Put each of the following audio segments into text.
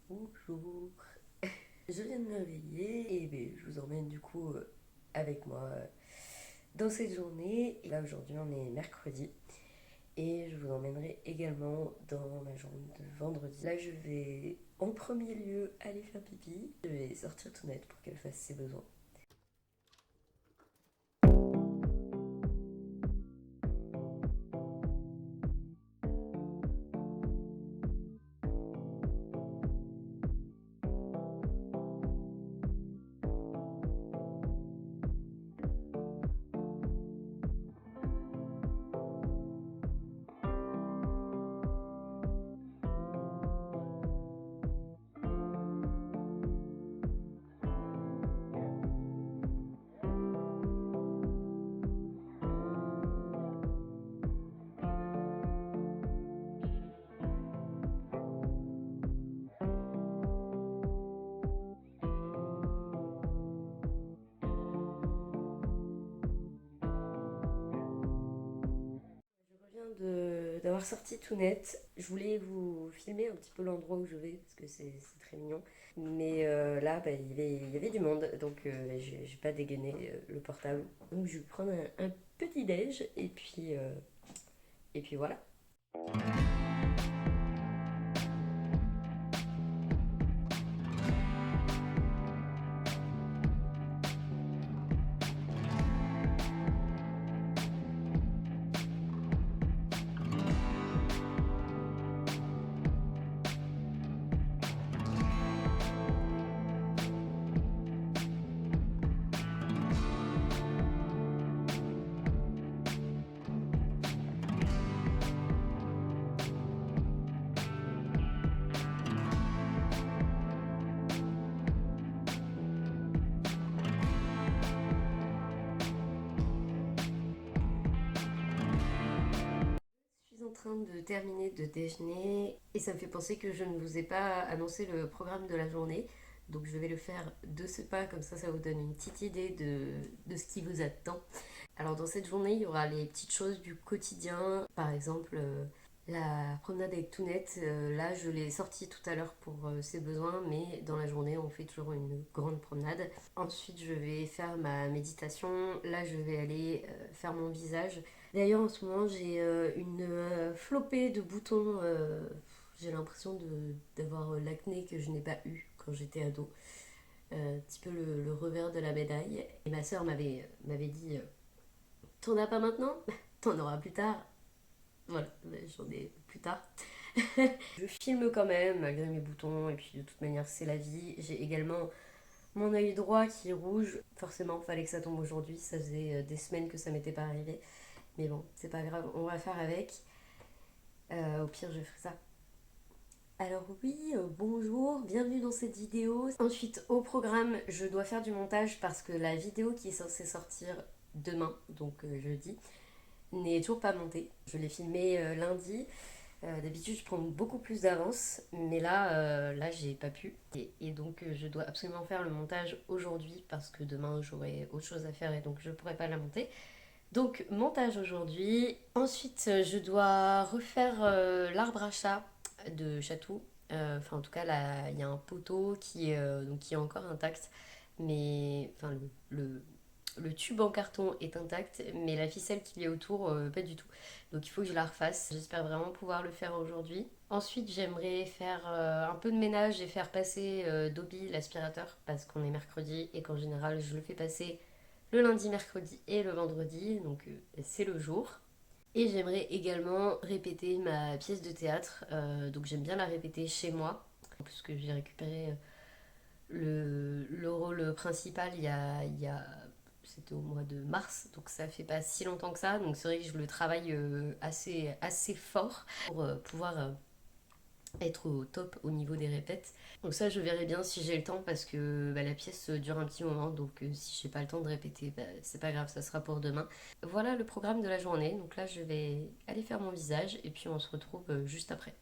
Bonjour. Je viens de me réveiller et ben, je vous emmène du coup avec moi dans cette journée. Et là aujourd'hui on est mercredi et je vous emmènerai également dans ma journée de vendredi. Là je vais en premier lieu aller faire pipi. Je vais sortir Toinette pour qu'elle fasse ses besoins. Je reviens d'avoir sorti Toinette. Je voulais vous filmer un petit peu l'endroit où je vais parce que c'est très mignon. Mais là, bah, il y avait du monde, donc j'ai pas dégainé le portable. Donc je vais prendre un petit déj et puis voilà. Je suis en train de terminer de déjeuner et ça me fait penser que je ne vous ai pas annoncé le programme de la journée. Donc je vais le faire de ce pas, comme ça vous donne une petite idée de ce qui vous attend. Alors dans cette journée, il y aura les petites choses du quotidien, par exemple la promenade avec Tounette. Là, je l'ai sortie tout à l'heure pour ses besoins, mais dans la journée, on fait toujours une grande promenade. Ensuite, je vais faire ma méditation. Là, je vais aller faire mon visage. D'ailleurs, en ce moment, j'ai une flopée de boutons. J'ai l'impression d'avoir l'acné que je n'ai pas eu quand j'étais ado. Un petit peu le revers de la médaille. Et ma soeur m'avait dit t'en as pas maintenant, t'en auras plus tard. Voilà, j'en ai plus tard. Je filme quand même, malgré mes boutons, et puis de toute manière, c'est la vie. J'ai également mon œil droit qui est rouge. Forcément, fallait que ça tombe aujourd'hui. Ça faisait des semaines que ça m'était pas arrivé. Mais bon, c'est pas grave, on va faire avec. Au pire, je ferai ça. Alors oui, bonjour, bienvenue dans cette vidéo. Ensuite, au programme, je dois faire du montage parce que la vidéo qui est censée sortir demain, donc jeudi, n'est toujours pas montée. Je l'ai filmée lundi. D'habitude, je prends beaucoup plus d'avance, mais là, j'ai pas pu. Et donc, je dois absolument faire le montage aujourd'hui parce que demain, j'aurai autre chose à faire et donc je pourrai pas la monter. Donc, montage aujourd'hui. Ensuite, je dois refaire l'arbre à chat de Chatou. Enfin, en tout cas, là, il y a un poteau qui est encore intact, mais enfin, le tube en carton est intact, mais la ficelle qu'il y a autour, pas du tout. Donc il faut que je la refasse. J'espère vraiment pouvoir le faire aujourd'hui. Ensuite, j'aimerais faire un peu de ménage et faire passer Dobby, l'aspirateur, parce qu'on est mercredi et qu'en général, je le fais passer le lundi, mercredi et le vendredi, donc c'est le jour. Et j'aimerais également répéter ma pièce de théâtre, donc j'aime bien la répéter chez moi, puisque j'ai récupéré le rôle principal c'était au mois de mars, donc ça fait pas si longtemps que ça, donc c'est vrai que je le travaille assez fort pour pouvoir être au top au niveau des répètes. Donc ça je verrai bien si j'ai le temps parce que bah, la pièce dure un petit moment, donc si j'ai pas le temps de répéter, bah, c'est pas grave, ça sera pour demain. Voilà le programme de la journée, donc là je vais aller faire mon visage et puis on se retrouve juste après.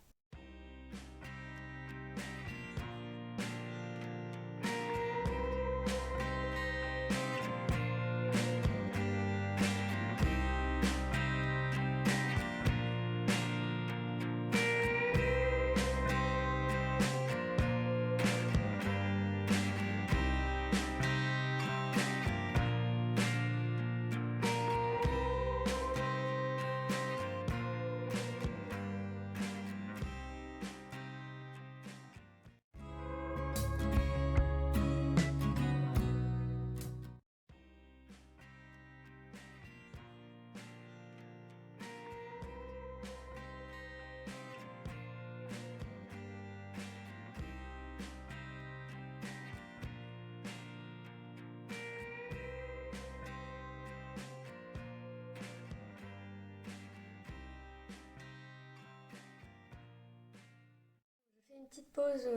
Petite pause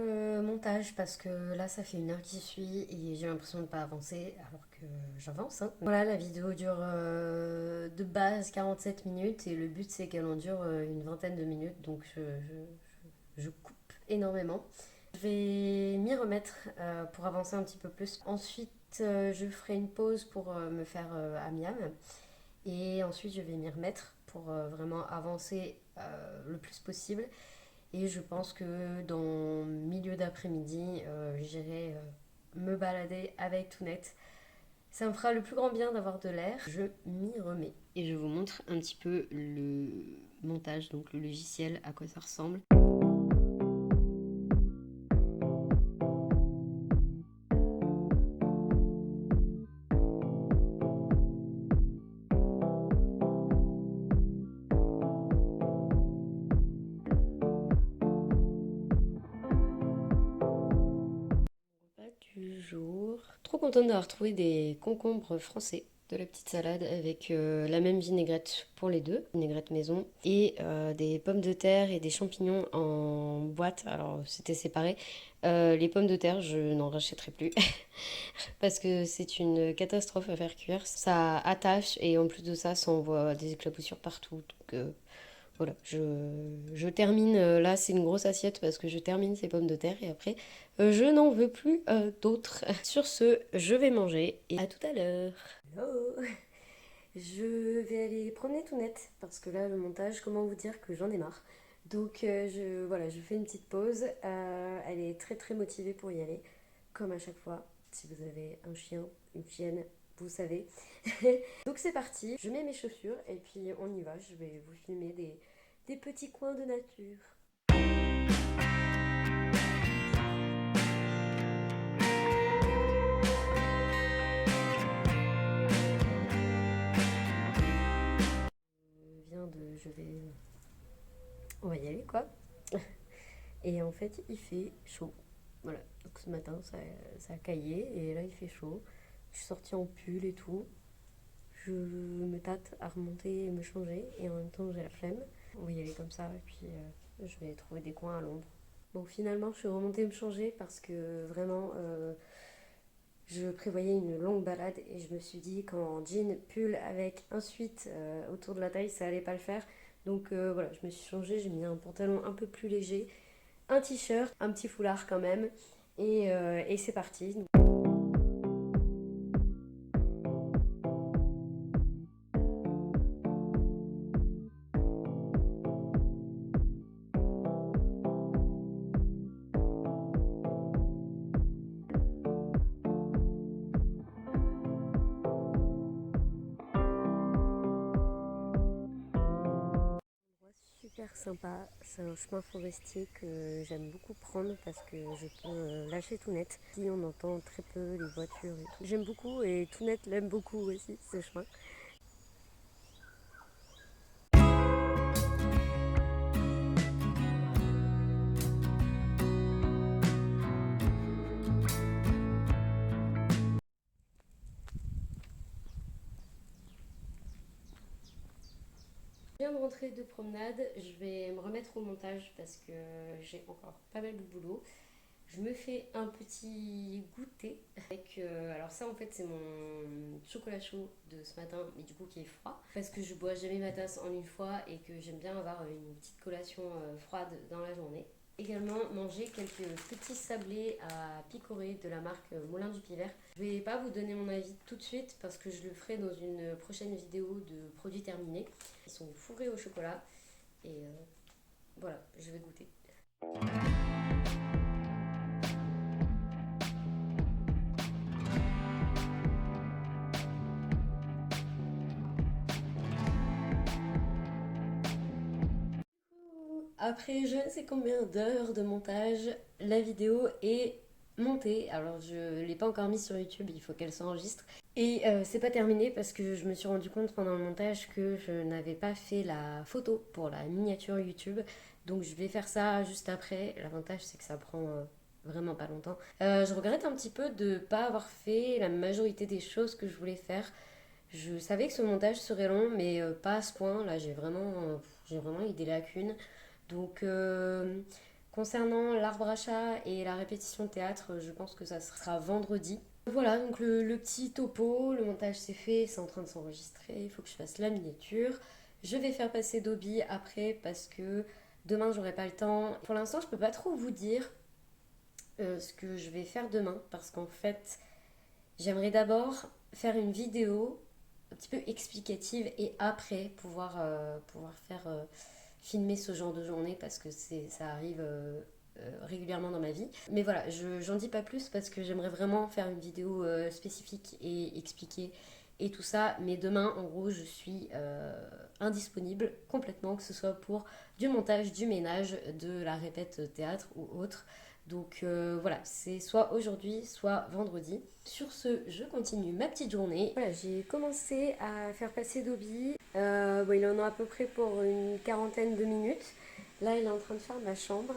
montage parce que là ça fait 1 heure que j'y suis et j'ai l'impression de ne pas avancer alors que j'avance, hein. Voilà, la vidéo dure de base 47 minutes et le but c'est qu'elle en dure une vingtaine de minutes, donc je coupe énormément. Je vais m'y remettre pour avancer un petit peu plus. Ensuite je ferai une pause pour me faire à miam et ensuite je vais m'y remettre pour vraiment avancer le plus possible. Et je pense que dans milieu d'après-midi, j'irai me balader avec Tounette. Ça me fera le plus grand bien d'avoir de l'air. Je m'y remets. Et je vous montre un petit peu le montage, donc le logiciel, à quoi ça ressemble. Repas du jour. Trop contente d'avoir trouvé des concombres français, de la petite salade avec la même vinaigrette pour les deux, vinaigrette maison, et des pommes de terre et des champignons en boîte. Alors c'était séparé. Les pommes de terre, je n'en rachèterai plus parce que c'est une catastrophe à faire cuire. Ça attache et en plus de ça, ça envoie des éclaboussures partout. Donc voilà, je termine, là c'est une grosse assiette parce que je termine ces pommes de terre et après je n'en veux plus d'autres. Sur ce, je vais manger et à tout à l'heure. Hello. Je vais aller promener Tounette parce que là le montage, comment vous dire que j'en ai marre. Donc voilà, je fais une petite pause. Elle est très très motivée pour y aller, comme à chaque fois. Si vous avez un chien, une chienne, vous savez. Donc c'est parti, je mets mes chaussures et puis on y va. Je vais vous filmer des petits coins de nature. On va y aller quoi. Et en fait il fait chaud. Voilà, donc ce matin ça a caillé et là il fait chaud. Je suis sortie en pull et tout. Je me tâte à remonter et me changer et en même temps j'ai la flemme. On va y aller comme ça et puis je vais trouver des coins à l'ombre. Bon, finalement je suis remontée me changer parce que vraiment je prévoyais une longue balade et je me suis dit qu'en jean pull avec un sweat autour de la taille ça allait pas le faire. Donc voilà, je me suis changée, j'ai mis un pantalon un peu plus léger, un t-shirt, un petit foulard quand même et c'est parti. Super sympa, c'est un chemin forestier que j'aime beaucoup prendre parce que je peux lâcher Tounette. Si on entend très peu les voitures et tout. J'aime beaucoup et Tounette l'aime beaucoup aussi ce chemin. Je viens de rentrer de promenade, je vais me remettre au montage parce que j'ai encore pas mal de boulot. Je me fais un petit goûter avec. Alors, ça en fait, c'est mon chocolat chaud de ce matin, mais du coup qui est froid. Parce que je bois jamais ma tasse en une fois et que j'aime bien avoir une petite collation froide dans la journée. Également manger quelques petits sablés à picorer de la marque Moulin du Pivert. Je vais pas vous donner mon avis tout de suite parce que je le ferai dans une prochaine vidéo de produits terminés. Ils sont fourrés au chocolat et voilà, je vais goûter. Après je ne sais combien d'heures de montage, la vidéo est montée. Alors je ne l'ai pas encore mise sur YouTube, il faut qu'elle s'enregistre. Et c'est pas terminé parce que je me suis rendu compte pendant le montage que je n'avais pas fait la photo pour la miniature YouTube. Donc je vais faire ça juste après. L'avantage c'est que ça prend vraiment pas longtemps. Je regrette un petit peu de ne pas avoir fait la majorité des choses que je voulais faire. Je savais que ce montage serait long, mais pas à ce point. Là, j'ai vraiment eu des lacunes. Donc, Concernant l'arbre à chat et la répétition de théâtre, je pense que ça sera vendredi. Voilà, donc le petit topo, le montage c'est fait, c'est en train de s'enregistrer, il faut que je fasse la miniature. Je vais faire passer Dobby après parce que demain j'aurai pas le temps. Pour l'instant, je peux pas trop vous dire ce que je vais faire demain parce qu'en fait, j'aimerais d'abord faire une vidéo un petit peu explicative et après pouvoir faire filmer ce genre de journée parce que ça arrive régulièrement dans ma vie. Mais voilà, j'en dis pas plus parce que j'aimerais vraiment faire une vidéo spécifique et expliquer et tout ça. Mais demain, en gros, je suis indisponible complètement, que ce soit pour du montage, du ménage, de la répète théâtre ou autre. Donc voilà, c'est soit aujourd'hui, soit vendredi. Sur ce, je continue ma petite journée. Voilà, j'ai commencé à faire passer Dobby. Bon, il en a à peu près pour une quarantaine de minutes. Là, il est en train de faire ma chambre.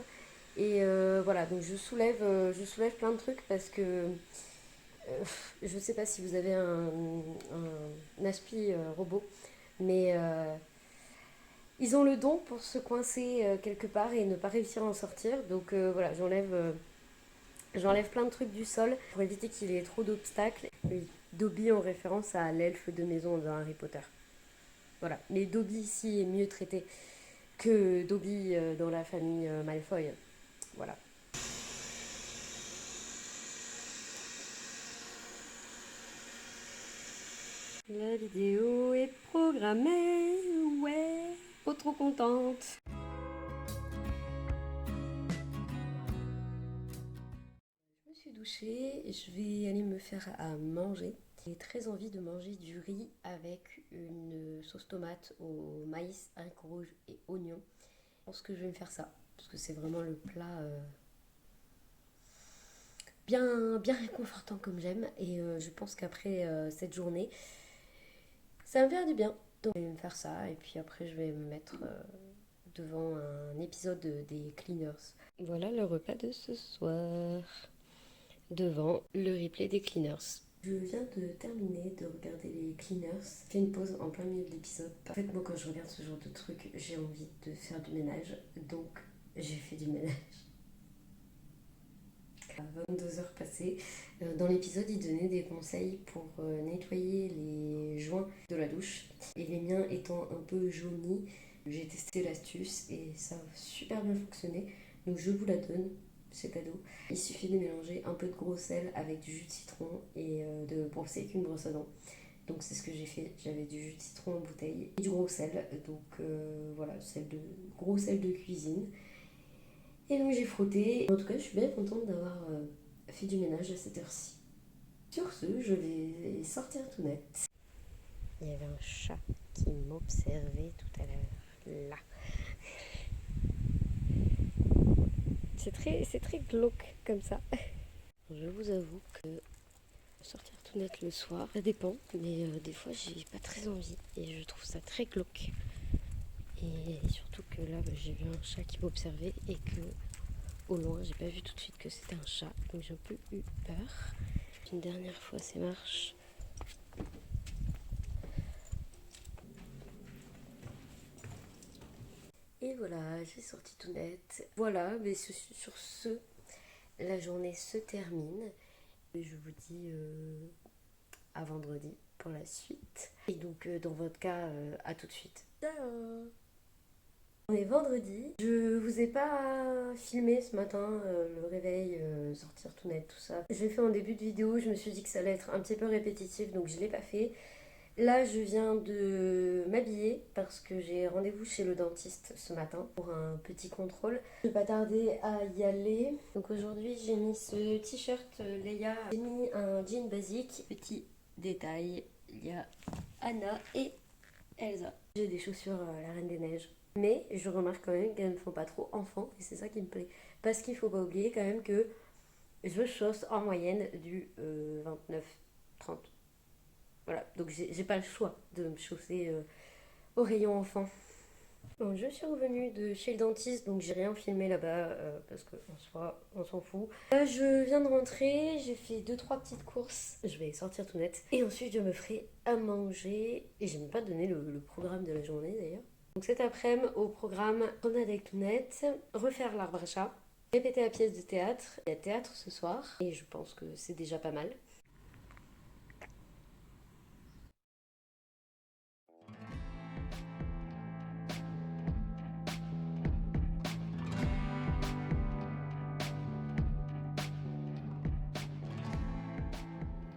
Et voilà, donc je soulève plein de trucs parce que je sais pas si vous avez un aspi robot, mais ils ont le don pour se coincer quelque part et ne pas réussir à en sortir. Donc voilà, j'enlève plein de trucs du sol pour éviter qu'il y ait trop d'obstacles. Et Dobby en référence à l'elfe de maison dans Harry Potter. Voilà, mais Dobby ici est mieux traité que Dobby dans la famille Malfoy. Voilà. La vidéo est programmée, ouais, trop contente. Je me suis douchée et je vais aller me faire à manger. J'ai très envie de manger du riz avec une sauce tomate au maïs, haricots rouges et oignons. Je pense que je vais me faire ça parce que c'est vraiment le plat bien réconfortant comme j'aime et je pense qu'après cette journée, ça va me faire du bien. Donc je vais me faire ça et puis après je vais me mettre devant un épisode des Cleaners. Voilà le repas de ce soir. Devant le replay des Cleaners. Je viens de terminer de regarder les Cleaners. J'ai fait une pause en plein milieu de l'épisode. En fait, moi, quand je regarde ce genre de truc, j'ai envie de faire du ménage. Donc, j'ai fait du ménage. À 22 heures passées, dans l'épisode, il donnait des conseils pour nettoyer les joints de la douche. Et les miens étant un peu jaunis, j'ai testé l'astuce et ça a super bien fonctionné. Donc, je vous la donne. C'est cadeau. Il suffit de mélanger un peu de gros sel avec du jus de citron et de brosser avec une brosse à dents. Donc c'est ce que j'ai fait. J'avais du jus de citron en bouteille et du gros sel. Donc voilà, gros sel de cuisine. Et donc j'ai frotté. En tout cas, je suis bien contente d'avoir fait du ménage à cette heure-ci. Sur ce, je vais sortir tout net. Il y avait un chat qui m'observait tout à l'heure. Là. C'est très glauque comme ça. Je vous avoue que sortir tout net le soir, ça dépend, mais des fois j'ai pas très envie et je trouve ça très glauque. Et surtout que là j'ai vu un chat qui m'observait et que au loin j'ai pas vu tout de suite que c'était un chat, donc j'ai un peu eu peur. Une dernière fois ces marches. Et voilà, j'ai sorti tout net. Voilà, mais sur ce, la journée se termine. Et je vous dis à vendredi pour la suite. Et donc dans votre cas, à tout de suite. Ciao. On est vendredi. Je vous ai pas filmé ce matin le réveil, sortir tout net, tout ça. Je l'ai fait en début de vidéo, je me suis dit que ça allait être un petit peu répétitif, donc je l'ai pas fait. Là, je viens de m'habiller parce que j'ai rendez-vous chez le dentiste ce matin pour un petit contrôle. Je vais pas tarder à y aller. Donc aujourd'hui, j'ai mis ce t-shirt Leia. J'ai mis un jean basique. Petit détail, il y a Anna et Elsa. J'ai des chaussures la Reine des Neiges. Mais je remarque quand même qu'elles ne font pas trop enfant et c'est ça qui me plaît. Parce qu'il faut pas oublier quand même que je chausse en moyenne du 29-30. Voilà, donc j'ai pas le choix de me chausser au rayon enfant. Bon, je suis revenue de chez le dentiste, donc j'ai rien filmé là-bas parce qu'en soi, on s'en fout. Là, je viens de rentrer, j'ai fait 2-3 petites courses. Je vais sortir tout net. Et ensuite, je me ferai à manger. Et je n'ai pas donné le programme de la journée d'ailleurs. Donc cet après-midi, au programme promenade avec tout net, refaire l'arbre à chat. Répéter la pièce de théâtre. Il y a théâtre ce soir et je pense que c'est déjà pas mal.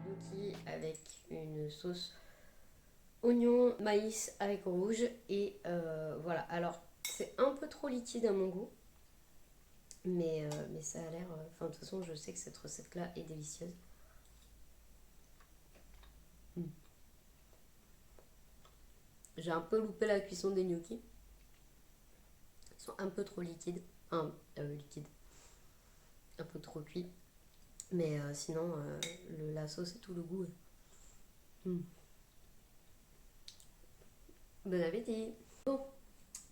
Gnocchi avec une sauce oignon, maïs avec rouge et voilà. Alors c'est un peu trop liquide à mon goût, mais ça a l'air. Enfin, de toute façon, je sais que cette recette-là est délicieuse. Mm. J'ai un peu loupé la cuisson des gnocchis. Ils sont un peu trop liquides. Liquides. Un peu trop cuits. Mais sinon, la sauce et tout le goût. Mm. Bon appétit. Bon,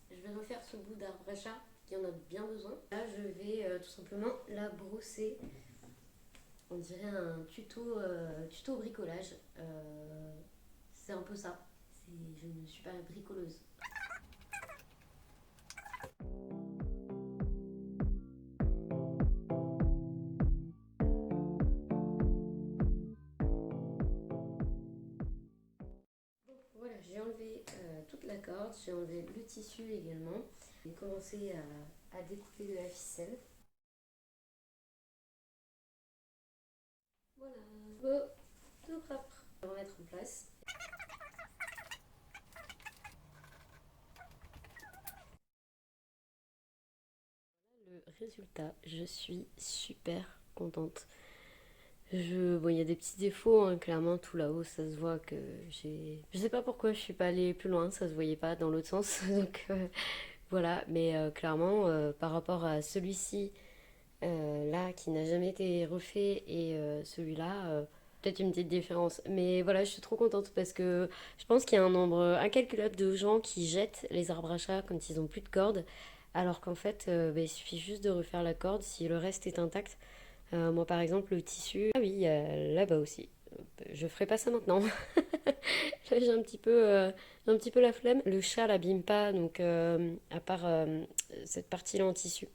je vais refaire ce bout d'arbre à chat qui en a bien besoin. Là, je vais tout simplement la brosser. On dirait un tuto bricolage. C'est un peu ça. Je ne suis pas bricoleuse. Voilà, j'ai enlevé toute la corde, j'ai enlevé le tissu également. J'ai commencé à découper de la ficelle. Voilà, bon, tout propre. On va remettre en place. Le résultat, je suis super contente. Bon, il y a des petits défauts, hein, clairement, tout là-haut, ça se voit que j'ai. Je sais pas pourquoi je suis pas allée plus loin, ça se voyait pas dans l'autre sens. Donc voilà, mais clairement, par rapport à celui-ci, là, qui n'a jamais été refait, et celui-là, peut-être une petite différence. Mais voilà, je suis trop contente parce que je pense qu'il y a un nombre incalculable de gens qui jettent les arbres à chat quand ils ont plus de cordes, alors qu'en fait, il suffit juste de refaire la corde si le reste est intact. Moi, par exemple, le tissu. Ah oui, il y a là-bas aussi. Je ferai pas ça maintenant. Là, j'ai un petit peu la flemme. Le chat l'abîme pas, donc à part cette partie-là en tissu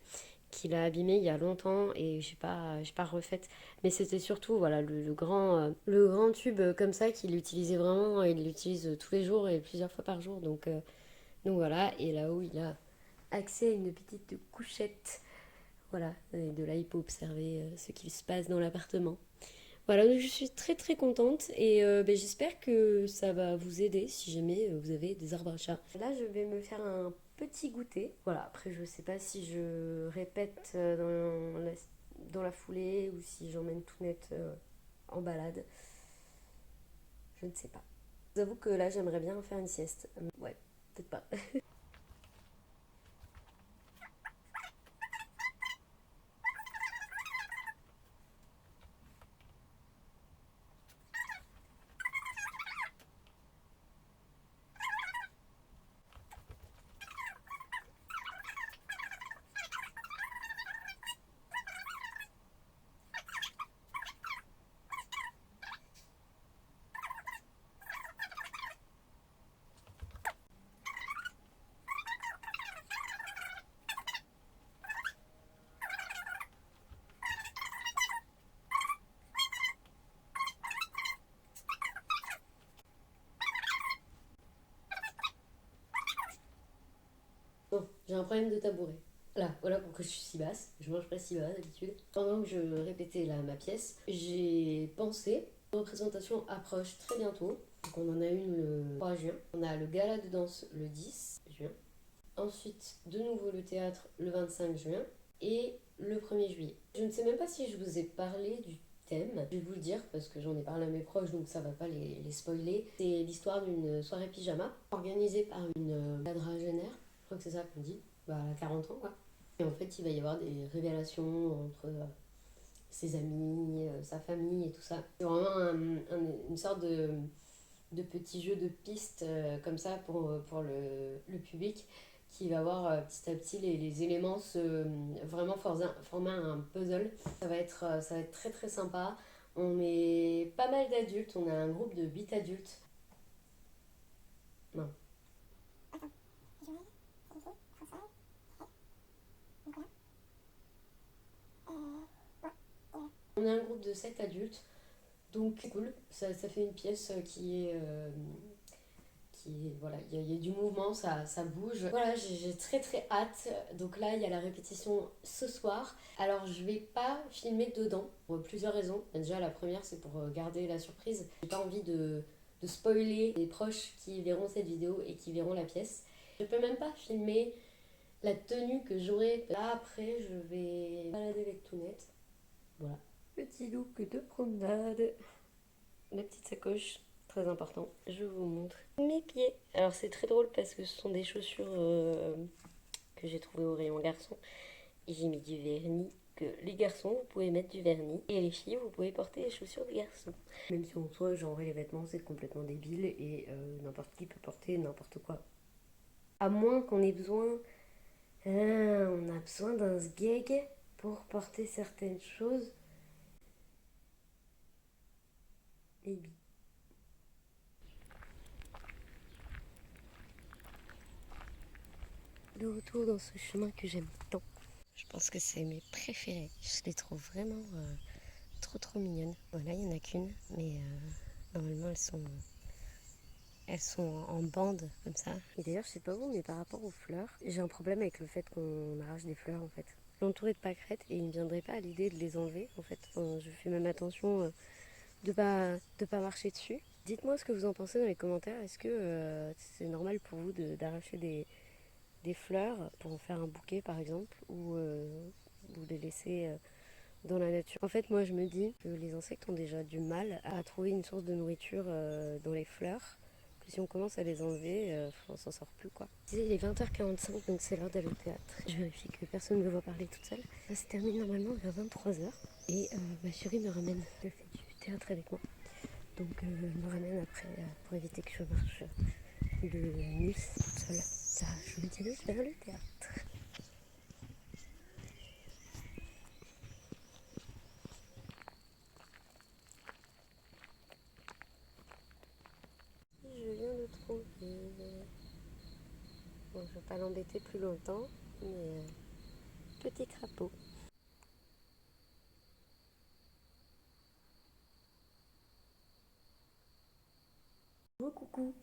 qu'il a abîmé il y a longtemps et j'ai pas refaite. Mais c'était surtout voilà le grand tube comme ça qu'il utilisait vraiment. Il l'utilise tous les jours et plusieurs fois par jour. Donc voilà. Et là-haut, il a accès à une petite couchette. Voilà, et de là il peut observer ce qui se passe dans l'appartement. Voilà, donc je suis très très contente et j'espère que ça va vous aider si jamais vous avez des arbres à chat. Là, je vais me faire un petit goûter. Voilà, après je sais pas si je répète dans la foulée ou si j'emmène tout net en balade. Je ne sais pas. Je vous avoue que là, j'aimerais bien faire une sieste. Ouais, peut-être pas. Bon, j'ai un problème de tabouret. Là, voilà pourquoi je suis si basse. Je mange pas si bas d'habitude. Pendant que je répétais là ma pièce, j'ai pensé. La représentation approche très bientôt. Donc on en a une le 3 juin. On a le gala de danse le 10 juin. Ensuite, de nouveau le théâtre le 25 juin. Et le 1er juillet. Je ne sais même pas si je vous ai parlé du thème. Je vais vous le dire parce que j'en ai parlé à mes proches donc ça va pas les spoiler. C'est l'histoire d'une soirée pyjama organisée par une quadragénaire. Je crois que c'est ça qu'on dit. Bah, elle a 40 ans quoi. Et en fait, il va y avoir des révélations entre ses amis, sa famille et tout ça. C'est vraiment une sorte de petit jeu de pistes comme ça pour le public qui va voir petit à petit les éléments vraiment former un puzzle. Ça va être très très sympa. On est pas mal d'adultes, on a un groupe de 8 adultes. Non. On est un groupe de 7 adultes, donc c'est cool. Ça fait une pièce voilà, il y a du mouvement, ça bouge. Voilà, j'ai très très hâte. Donc là, il y a la répétition ce soir. Alors, je vais pas filmer dedans pour plusieurs raisons. Déjà, la première, c'est pour garder la surprise. J'ai pas envie de spoiler les proches qui verront cette vidéo et qui verront la pièce. Je peux même pas filmer la tenue que j'aurai. Là, après, je vais balader avec Tounette. Voilà. Petit look de promenade. La petite sacoche, très important. Je vous montre mes pieds. Alors c'est très drôle parce que ce sont des chaussures que j'ai trouvées au rayon garçon. Et j'ai mis du vernis. Que les garçons, vous pouvez mettre du vernis. Et les filles, vous pouvez porter les chaussures de garçon. Même si en soi, genre les vêtements, c'est complètement débile. Et n'importe qui peut porter n'importe quoi. À moins qu'on ait besoin... on a besoin d'un sgeg pour porter certaines choses. Et de retour dans ce chemin que j'aime tant. Je pense que c'est mes préférés. Je les trouve vraiment trop mignonnes. Voilà, il n'y en a qu'une, mais normalement elles sont en bande comme ça. Et d'ailleurs, je sais pas vous, mais par rapport aux fleurs, j'ai un problème avec le fait qu'on arrache des fleurs en fait. Je suis entourée de pâquerettes et il ne me viendrait pas à l'idée de les enlever en fait. Enfin, je fais même attention de pas marcher dessus. Dites-moi ce que vous en pensez dans les commentaires. Est-ce que c'est normal pour vous d'arracher des fleurs pour en faire un bouquet par exemple ou vous les laisser dans la nature. En fait, moi je me dis que les insectes ont déjà du mal à trouver une source de nourriture dans les fleurs. Que si on commence à les enlever, on s'en sort plus quoi. Il est 20h45 donc c'est l'heure d'aller au théâtre. Je vérifie que personne ne me voit parler toute seule. Ça se termine normalement vers 23h et ma chérie me ramène. Elle fait du théâtre avec moi. Donc elle me ramène après pour éviter que je marche le mus toute seule. Ça, je me dirige vers le théâtre. Je viens de trouver. Bon, je ne vais pas l'embêter plus longtemps, mais petit crapaud. Oh, coucou.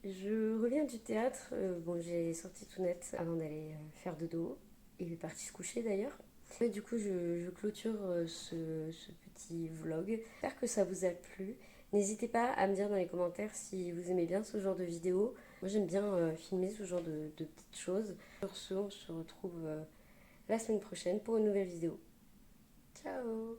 Je reviens du théâtre. Bon, j'ai sorti Tounette avant d'aller faire dodo. Il est parti se coucher d'ailleurs. Et du coup, je clôture ce petit vlog. J'espère que ça vous a plu. N'hésitez pas à me dire dans les commentaires si vous aimez bien ce genre de vidéo. Moi, j'aime bien filmer ce genre de petites choses. Sur ce, on se retrouve la semaine prochaine pour une nouvelle vidéo. Ciao!